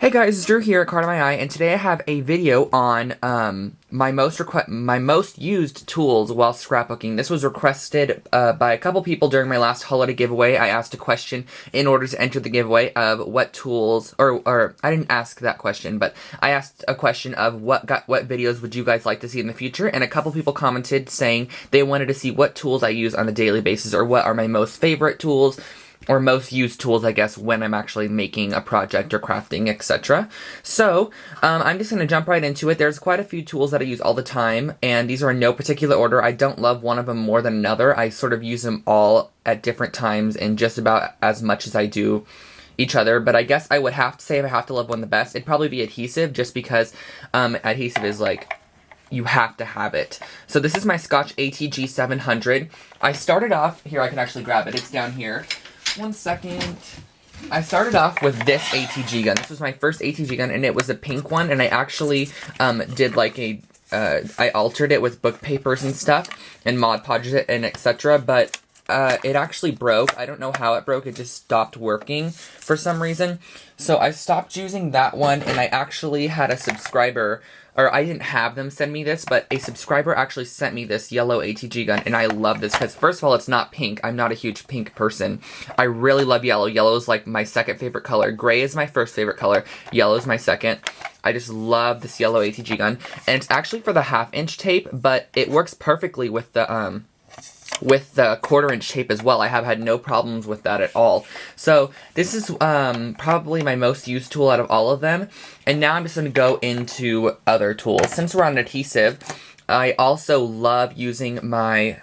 Hey guys, it's Drew here at Card of My Eye, and today I have a video on my most used tools while scrapbooking. This was requested by a couple people during my last holiday giveaway. I asked a question in order to enter the giveaway of what tools, or I didn't ask that question, but I asked a question of what videos would you guys like to see in the future, and a couple people commented saying they wanted to see what tools I use on a daily basis, or what are my most favorite tools, or most used tools, I guess, when I'm actually making a project or crafting, etc. So, I'm just going to jump right into it. There's quite a few tools that I use all the time, and these are in no particular order. I don't love one of them more than another. I sort of use them all at different times and just about as much as I do each other, but I guess I would have to say if I have to love one the best, it'd probably be Adhesive, just because Adhesive is like, you have to have it. So this is my Scotch ATG 700. I started off, here I can actually grab it, it's down here. One second. I started off with this ATG gun. This was my first ATG gun, and it was a pink one, and I actually did like a, I altered it with book papers and stuff, and Mod Podged it, and etc., but it actually broke. I don't know how it broke, it just stopped working for some reason. So I stopped using that one, and I actually had a subscriber, or I didn't have them send me this, but a subscriber actually sent me this yellow ATG gun, and I love this, because first of all, it's not pink. I'm not a huge pink person. I really love yellow. Yellow is like my second favorite color. Gray is my first favorite color. Yellow is my second. I just love this yellow ATG gun, and it's actually for the 1/2" tape, but it works perfectly with the 1/4" tape as well. I have had no problems with that at all. So this is probably my most used tool out of all of them. And now I'm just going to go into other tools. Since we're on Adhesive, I also love using my,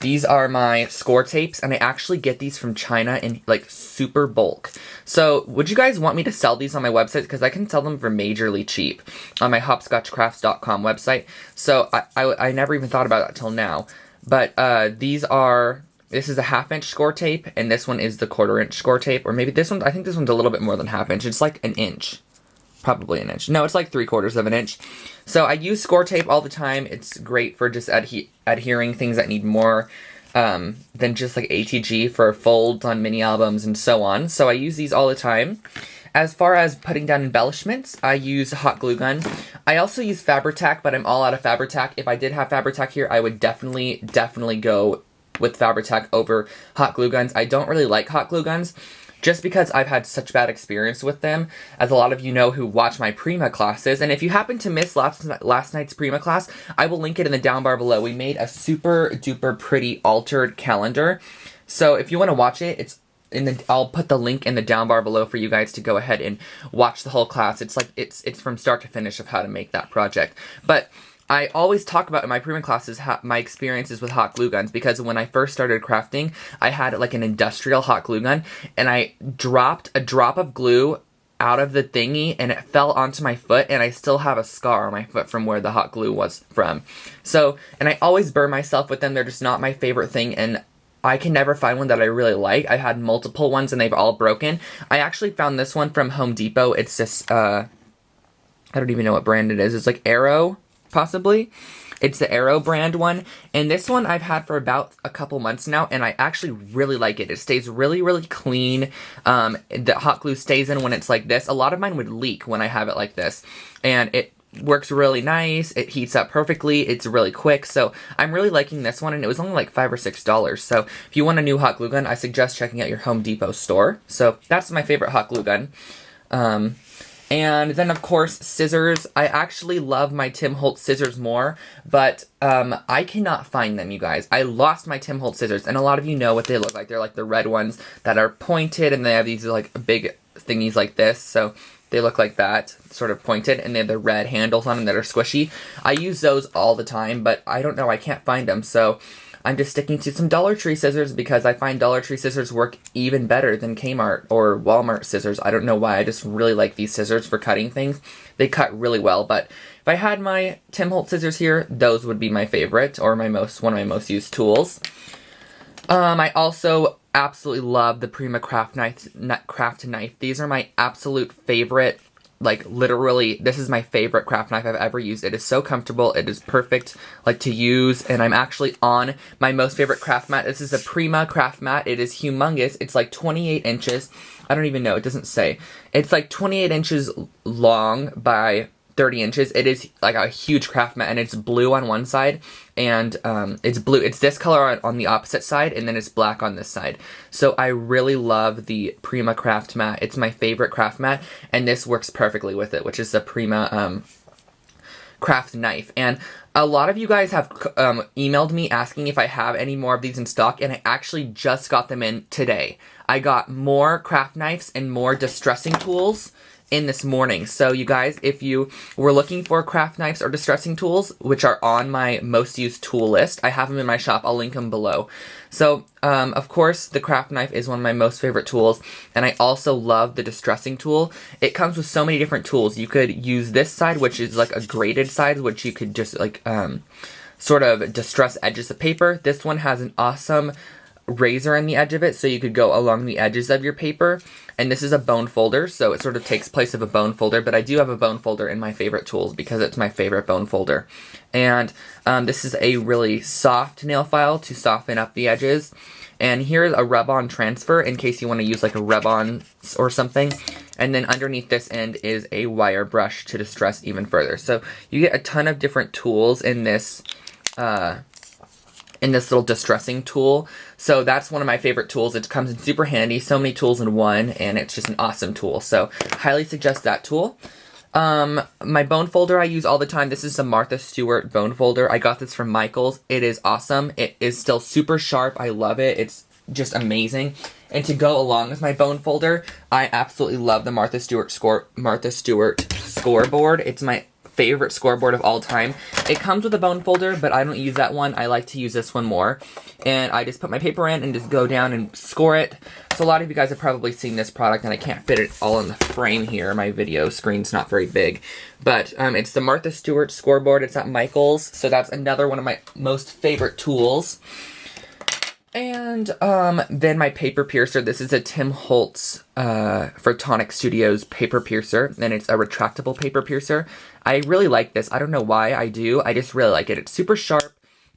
these are my score tapes, and I actually get these from China in like super bulk. So would you guys want me to sell these on my website? Because I can sell them for majorly cheap on my hopscotchcrafts.com website. So I never even thought about that till now. But this is a 1/2" score tape, and this one is the 1/4" score tape, or maybe this one, I think this one's a little bit more than 1/2". It's like an inch. Probably an inch. No, it's like 3/4 of an inch. So I use score tape all the time. It's great for just adhering things that need more than just like ATG for folds on mini albums and so on. So I use these all the time. As far as putting down embellishments, I use a hot glue gun. I also use Fabri-Tac, but I'm all out of Fabri-Tac. If I did have Fabri-Tac here, I would definitely go with Fabri-Tac over hot glue guns. I don't really like hot glue guns, just because I've had such bad experience with them, as a lot of you know who watch my Prima classes. And if you happen to miss last night's Prima class, I will link it in the down bar below. We made a super duper pretty altered calendar. So if you want to watch it, I'll put the link in the down bar below for you guys to go ahead and watch the whole class. It's like, it's from start to finish of how to make that project. But I always talk about in my pre-print classes my experiences with hot glue guns, because when I first started crafting, I had like an industrial hot glue gun, and I dropped a drop of glue out of the thingy, and it fell onto my foot, and I still have a scar on my foot from where the hot glue was from. So, and I always burn myself with them. They're just not my favorite thing, and I can never find one that I really like. I've had multiple ones, and they've all broken. I actually found this one from Home Depot. It's just, I don't even know what brand it is. It's like Arrow, possibly. It's the Arrow brand one, and this one I've had for about a couple months now, and I actually really like it. It stays really, really clean. The hot glue stays in when it's like this. A lot of mine would leak when I have it like this, and it works really nice. It heats up perfectly. It's really quick, so I'm really liking this one, and it was only like $5 or $6. So if you want a new hot glue gun, I suggest checking out your Home Depot store. So that's my favorite hot glue gun. And then, of course, scissors. I actually love my Tim Holtz scissors more, but I cannot find them, you guys. I lost my Tim Holtz scissors, and a lot of you know what they look like. They're like the red ones that are pointed, and they have these like big thingies like this, so they look like that, sort of pointed, and they have the red handles on them that are squishy. I use those all the time, but I don't know, I can't find them, so I'm just sticking to some Dollar Tree scissors, because I find Dollar Tree scissors work even better than Kmart or Walmart scissors. I don't know why, I just really like these scissors for cutting things. They cut really well, but if I had my Tim Holtz scissors here, those would be my favorite, or one of my most used tools. I also absolutely love the Prima craft knife. These are my absolute favorite like literally, this is my favorite craft knife I've ever used. It is so comfortable. It is perfect like to use, and I'm actually on my most favorite craft mat. This is a Prima craft mat. It is humongous. It's like 28 inches. I don't even know. It doesn't say. It's like 28 inches long by 30 inches. It is like a huge craft mat, and it's blue on one side, and it's blue. It's this color on the opposite side, and then it's black on this side. So I really love the Prima craft mat. It's my favorite craft mat, and this works perfectly with it, which is the Prima craft knife. And a lot of you guys have emailed me asking if I have any more of these in stock, and I actually just got them in today. I got more craft knives and more distressing tools in this morning. So you guys, if you were looking for craft knives or distressing tools, which are on my most used tool list, I have them in my shop. I'll link them below. So, of course, the craft knife is one of my most favorite tools, and I also love the distressing tool. It comes with so many different tools. You could use this side, which is like a graded side, which you could just like sort of distress edges of paper. This one has an awesome razor on the edge of it, so you could go along the edges of your paper. And this is a bone folder, so it sort of takes place of a bone folder, but I do have a bone folder in my favorite tools because it's my favorite bone folder. And this is a really soft nail file to soften up the edges. And here's a rub-on transfer in case you want to use like a rub-on or something. And then underneath this end is a wire brush to distress even further. So you get a ton of different tools in this little distressing tool. So that's one of my favorite tools. It comes in super handy, so many tools in one, and it's just an awesome tool. So highly suggest that tool. My bone folder I use all the time. This is a Martha Stewart bone folder. I got this from Michael's. It is awesome. It is still super sharp. I love it. It's just amazing. And to go along with my bone folder, I absolutely love the Martha Stewart scoreboard. It's my favorite scoreboard of all time. It comes with a bone folder, but I don't use that one. I like to use this one more. And I just put my paper in and just go down and score it. So a lot of you guys have probably seen this product, and I can't fit it all in the frame here. My video screen's not very big. But it's the Martha Stewart scoreboard. It's at Michael's. So that's another one of my most favorite tools. And then my paper piercer. This is a Tim Holtz Photonic Studios paper piercer, and it's a retractable paper piercer. I really like this. I don't know why I do. I just really like it. It's super sharp.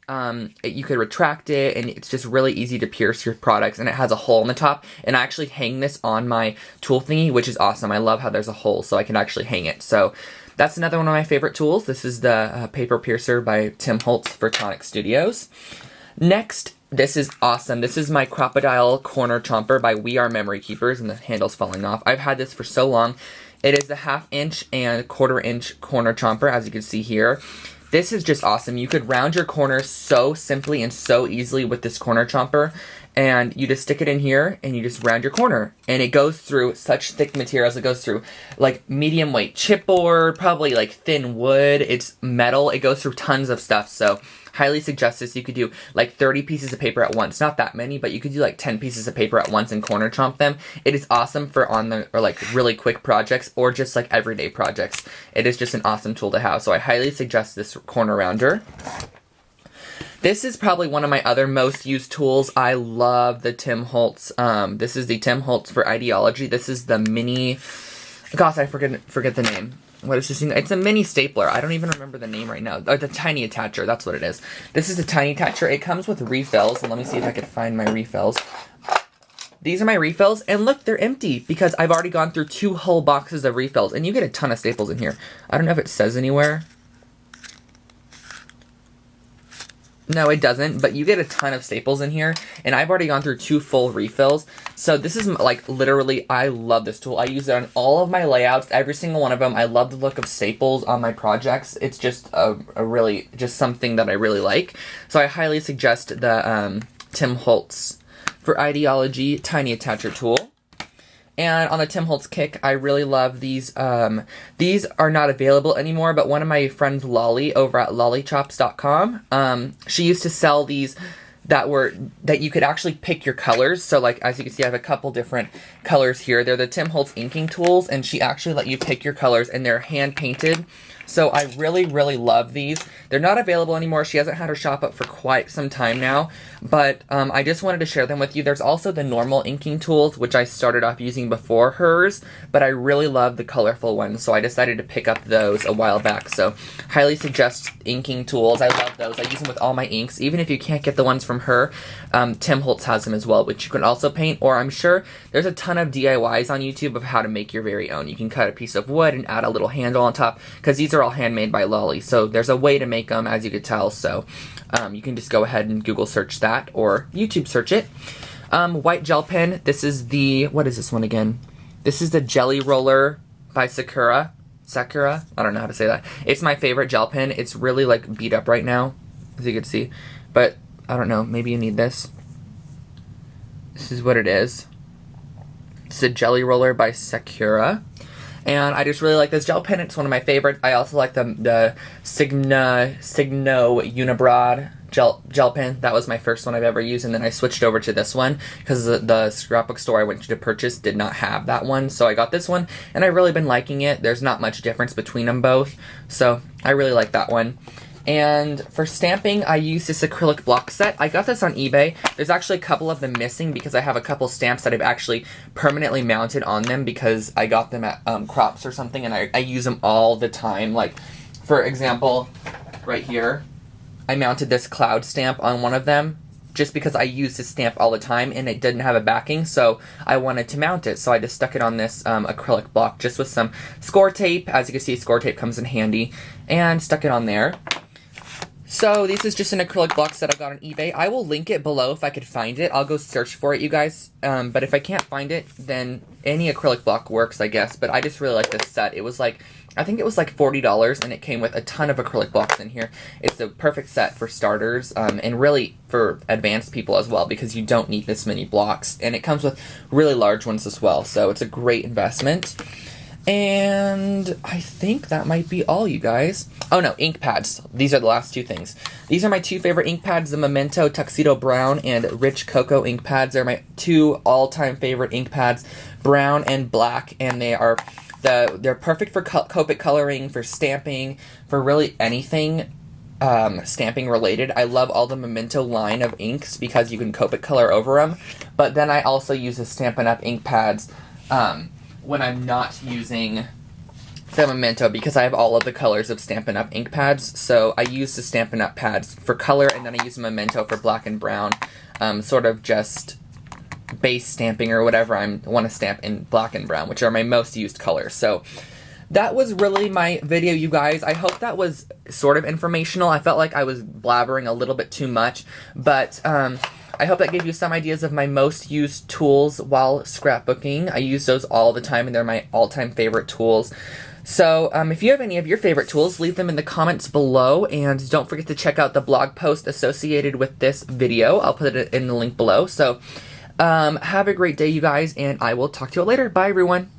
You could retract it, and it's just really easy to pierce your products, and it has a hole in the top. And I actually hang this on my tool thingy, which is awesome. I love how there's a hole, so I can actually hang it. So that's another one of my favorite tools. This is the paper piercer by Tim Holtz Photonic Studios. Next, this is awesome. This is my Crocodile Corner Chomper by We Are Memory Keepers, and the handle's falling off. I've had this for so long. It is the 1/2 inch and 1/4 inch corner chomper, as you can see here. This is just awesome. You could round your corners so simply and so easily with this corner chomper, and you just stick it in here and you just round your corner, and it goes through such thick materials. It goes through like medium weight chipboard, probably like thin wood. It's metal. It goes through tons of stuff. So highly suggest this. You could do like 30 pieces of paper at once. Not that many, but you could do like 10 pieces of paper at once and corner chomp them. It is awesome for or like really quick projects or just like everyday projects. It is just an awesome tool to have. So I highly suggest this corner rounder. This is probably one of my other most used tools. I love the Tim Holtz. This is the Tim Holtz for Ideology. This is the mini, gosh, I forget the name. What is this thing? It's a mini stapler. I don't even remember the name right now. Or the tiny attacher. That's what it is. This is a tiny attacher. It comes with refills. Let me see if I can find my refills. These are my refills. And look, they're empty because I've already gone through 2 whole boxes of refills. And you get a ton of staples in here. I don't know if it says anywhere. No, it doesn't, but you get a ton of staples in here, and I've already gone through 2 full refills. So this is like literally, I love this tool. I use it on all of my layouts, every single one of them. I love the look of staples on my projects. It's just just something that I really like. So I highly suggest the Tim Holtz for Ideology tiny attacher tool. And on the Tim Holtz kick, I really love these. These are not available anymore, but one of my friends, Lolly, over at lollychops.com, she used to sell these that you could actually pick your colors. So like, as you can see, I have a couple different colors here. They're the Tim Holtz inking tools, and she actually let you pick your colors, and they're hand painted. So I really, really love these. They're not available anymore. She hasn't had her shop up for quite some time now, but I just wanted to share them with you. There's also the normal inking tools, which I started off using before hers, but I really love the colorful ones, so I decided to pick up those a while back. So highly suggest inking tools. I love those. I use them with all my inks. Even if you can't get the ones from her, Tim Holtz has them as well, which you can also paint, or I'm sure there's a ton of DIYs on YouTube of how to make your very own. You can cut a piece of wood and add a little handle on top, because these are all handmade by Lolly, so there's a way to make them, as you could tell. So you can just go ahead and Google search that or YouTube search it. White gel pen. This is the, what is this one again? This is the Jelly Roller by Sakura. I don't know how to say that. It's my favorite gel pen. It's really like beat up right now, as you can see, but I don't know, maybe you need this. This is what it is. It's a Jelly Roller by Sakura. And I just really like this gel pen. It's one of my favorites. I also like the Signo Unibroad gel pen. That was my first one I've ever used, and then I switched over to this one because the scrapbook store I went to purchase did not have that one, so I got this one, and I've really been liking it. There's not much difference between them both, so I really like that one. And for stamping, I use this acrylic block set. I got this on eBay. There's actually a couple of them missing because I have a couple stamps that I've actually permanently mounted on them because I got them at Crops or something, and I use them all the time. Like, for example, right here, I mounted this cloud stamp on one of them just because I use this stamp all the time and it didn't have a backing, so I wanted to mount it. So I just stuck it on this acrylic block just with some score tape. As you can see, score tape comes in handy, and stuck it on there. So this is just an acrylic block that I got on eBay. I will link it below if I could find it. I'll go search for it, you guys. But if I can't find it, then any acrylic block works, I guess. But I just really like this set. It was like, I think it was like $40, and it came with a ton of acrylic blocks in here. It's the perfect set for starters, and really for advanced people as well, because you don't need this many blocks. And it comes with really large ones as well, so it's a great investment. And I think that might be all, you guys. Oh no, ink pads. These are the last two things. These are my two favorite ink pads, the Memento Tuxedo Brown and Rich Cocoa ink pads. They're my two all-time favorite ink pads, brown and black, and they're perfect for Copic coloring, for stamping, for really anything stamping related. I love all the Memento line of inks because you can Copic color over them, but then I also use the Stampin' Up! Ink pads when I'm not using the Memento, because I have all of the colors of Stampin' Up! Ink pads, so I use the Stampin' Up! Pads for color, and then I use Memento for black and brown, sort of just base stamping or whatever I want to stamp in black and brown, which are my most used colors. So that was really my video, you guys. I hope that was sort of informational. I felt like I was blabbering a little bit too much, but I hope that gave you some ideas of my most used tools while scrapbooking. I use those all the time, and they're my all-time favorite tools. So if you have any of your favorite tools, leave them in the comments below, and don't forget to check out the blog post associated with this video. I'll put it in the link below. So have a great day, you guys, and I will talk to you later. Bye, everyone.